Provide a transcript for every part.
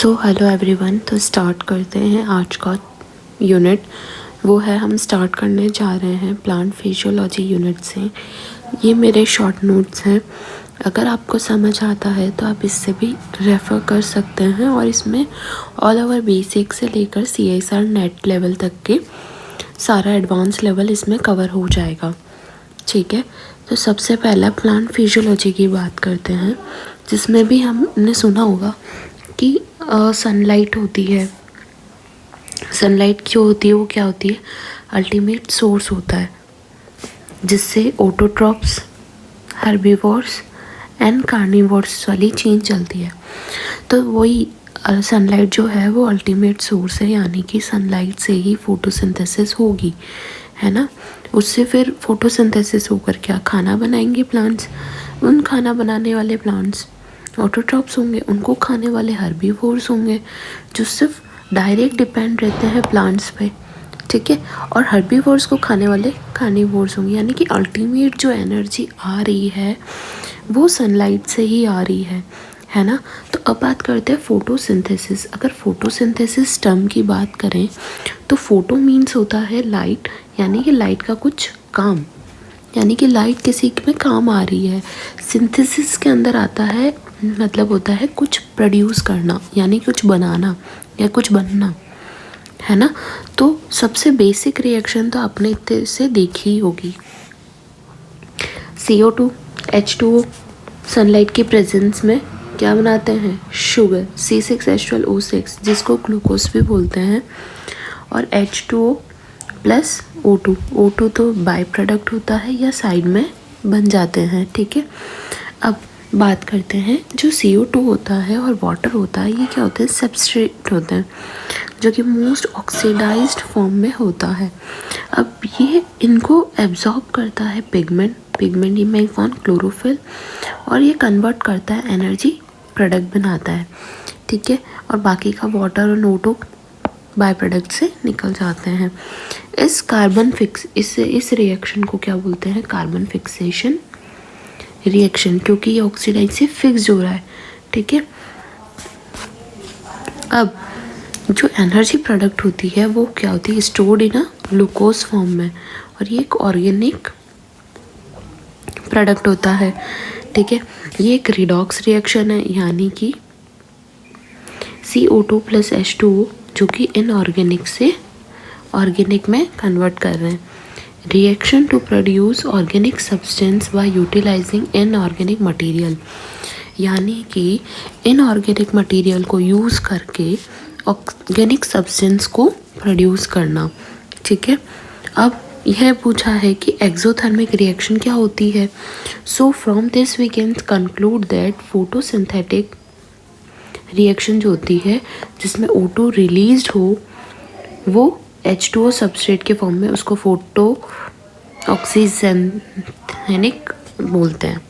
So hello everyone. तो start करते हैं आज का यूनिट। वो है, हम स्टार्ट करने जा रहे हैं प्लांट फिजियोलॉजी यूनिट से। ये मेरे शॉर्ट नोट्स हैं, अगर आपको समझ आता है तो आप इससे भी रेफ़र कर सकते हैं। और इसमें ऑल ओवर बेसिक से लेकर CSR नेट लेवल तक के सारा एडवांस लेवल इसमें कवर हो जाएगा। ठीक है, तो सबसे पहला प्लांट फिजियोलॉजी की बात करते हैं, जिसमें भी हमने सुना होगा कि सनलाइट होती है। सनलाइट क्यों होती है, वो क्या होती है, अल्टीमेट सोर्स होता है जिससे ऑटोट्रॉप्स, हर्बीवोर्स एंड कार्निवोर्स वाली चेन चलती है। तो वही सनलाइट जो है वो अल्टीमेट सोर्स है, यानी कि सनलाइट से ही फोटोसिंथेसिस होगी, है ना। उससे फिर फोटोसिंथेसिस होकर क्या खाना बनाएंगे प्लांट्स। उन खाना बनाने वाले प्लांट्स ऑटोट्रॉप्स होंगे, उनको खाने वाले हर्बीवोर्स होंगे जो सिर्फ डायरेक्ट डिपेंड रहते हैं प्लांट्स पे। ठीक है, और हर्बीवोर्स को खाने वाले कार्निवोर्स होंगे, यानी कि अल्टीमेट जो एनर्जी आ रही है वो सनलाइट से ही आ रही है ना। तो अब बात करते हैं फोटोसिंथेसिस। अगर फोटोसिंथेसिस टर्म की बात करें तो फोटो मीन्स होता है लाइट, यानी कि लाइट का कुछ काम, यानी कि लाइट किसी में काम आ रही है। सिंथेसिस के अंदर आता है, मतलब होता है कुछ प्रोड्यूस करना, यानी कुछ बनाना या कुछ बनना, है ना। तो सबसे बेसिक रिएक्शन तो आपने इतने से देखी ही होगी। CO2 H2O सनलाइट की प्रेजेंस में क्या बनाते हैं, शुगर C6H12O6, जिसको ग्लूकोज भी बोलते हैं, और H2O प्लस O2 तो बाय प्रोडक्ट होता है या साइड में बन जाते हैं। ठीक है, अब बात करते हैं जो CO2 होता है और वाटर होता है, ये क्या होते हैं, सबस्ट्रेट होते हैं जो कि मोस्ट ऑक्सीडाइज्ड फॉर्म में होता है। अब ये इनको एब्जॉर्ब करता है पिगमेंट ये में फॉर्म क्लोरोफिल, और ये कन्वर्ट करता है एनर्जी प्रोडक्ट बनाता है। ठीक है, और बाकी का वाटर और O2 बाय प्रोडक्ट से निकल जाते हैं। इस रिएक्शन को क्या बोलते हैं, कार्बन फिक्सेशन रिएक्शन, क्योंकि ये ऑक्सीडाइज से फिक्स हो रहा है। ठीक है, अब जो एनर्जी प्रोडक्ट होती है वो क्या होती है, स्टोर्ड इन ग्लूकोज फॉर्म में, और ये एक ऑर्गेनिक प्रोडक्ट होता है। ठीक है, ये एक रिडॉक्स रिएक्शन है, यानी कि CO2 प्लस H2O जो कि इनऑर्गेनिक से ऑर्गेनिक में कन्वर्ट कर रहे हैं। Reaction to produce organic substance by utilizing inorganic material, यानी कि इनऑर्गेनिक मटेरियल को यूज़ करके ऑर्गेनिक सब्सटेंस को प्रोड्यूस करना। ठीक है, अब यह पूछा है कि एक्सोथर्मिक रिएक्शन क्या होती है। So from this we can conclude that photosynthetic reaction जो होती है जिसमें O2 रिलीज्ड हो वो H2O सबस्ट्रेट के फॉर्म में, उसको फोटो ऑक्सीजनिक बोलते हैं।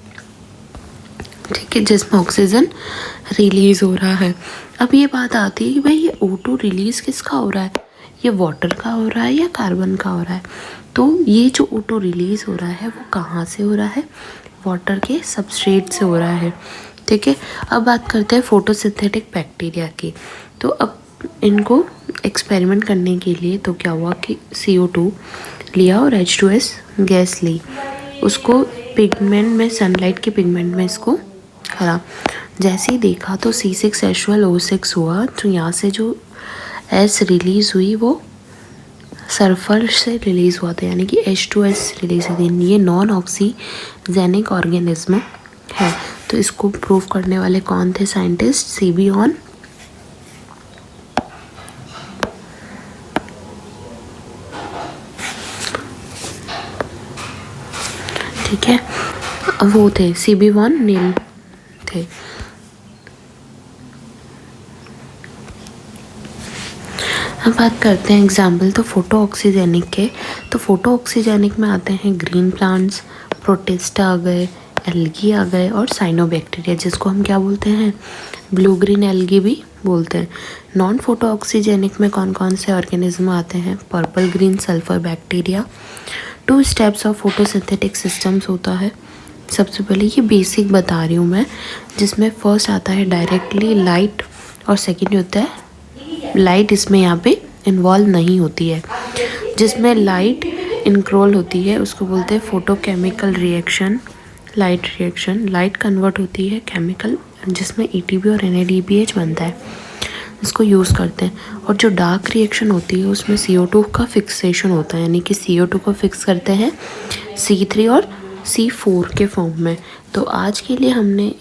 ठीक है, जिसमें ऑक्सीजन रिलीज़ हो रहा है। अब ये बात आती है कि भाई ये O2 रिलीज़ किसका हो रहा है, ये वाटर का हो रहा है या कार्बन का हो रहा है। तो ये जो O2 रिलीज़ हो रहा है वो कहाँ से हो रहा है, वाटर के सबस्ट्रेट से हो रहा है। ठीक है, अब बात करते हैं फोटोसिंथेटिक बैक्टीरिया की। तो अब इनको एक्सपेरिमेंट करने के लिए तो क्या हुआ कि CO2 लिया और H2S गैस ली, उसको पिगमेंट में, सनलाइट के पिगमेंट में इसको करा। जैसे ही देखा तो C6H12O6 हुआ, तो यहाँ से जो S रिलीज़ हुई वो सल्फर से रिलीज़ हुआ था, यानी कि H2S रिलीज हुई। ये नॉन ऑक्सीजेनिक ऑर्गेनिज्म है। तो इसको प्रूव करने वाले कौन थे साइंटिस्ट, CB ऑन। ठीक है, वो थे CB वन नील थे। अब बात करते हैं एग्जाम्पल तो फोटो ऑक्सीजेनिक के। तो फोटो ऑक्सीजेनिक में आते हैं ग्रीन प्लांट्स, प्रोटिस्टा आ गए, एल्गी आ गए, और साइनोबैक्टीरिया, जिसको हम क्या बोलते हैं, ब्लू ग्रीन एल्गी भी बोलते हैं। नॉन फोटो ऑक्सीजेनिक में कौन कौन से ऑर्गेनिज्म आते हैं, purple green sulphur bacteria. 2 steps of photosynthetic systems होता है। सबसे पहले ये बेसिक बता रही हूँ मैं, जिसमें फर्स्ट आता है डायरेक्टली लाइट और सेकंड होता है लाइट इसमें यहाँ पे इन्वॉल्व नहीं होती है। जिसमें लाइट इनक्रोल होती है उसको बोलते हैं photochemical reaction, light reaction. Light convert होती है केमिकल जिसमें एटीपी और एनएडीपीएच बनता है, इसको यूज़ करते हैं। और जो डार्क रिएक्शन होती है उसमें CO2 का फिक्सेशन होता है, यानी कि CO2 को फिक्स करते हैं C3 और C4 के फॉर्म में। तो आज के लिए हमने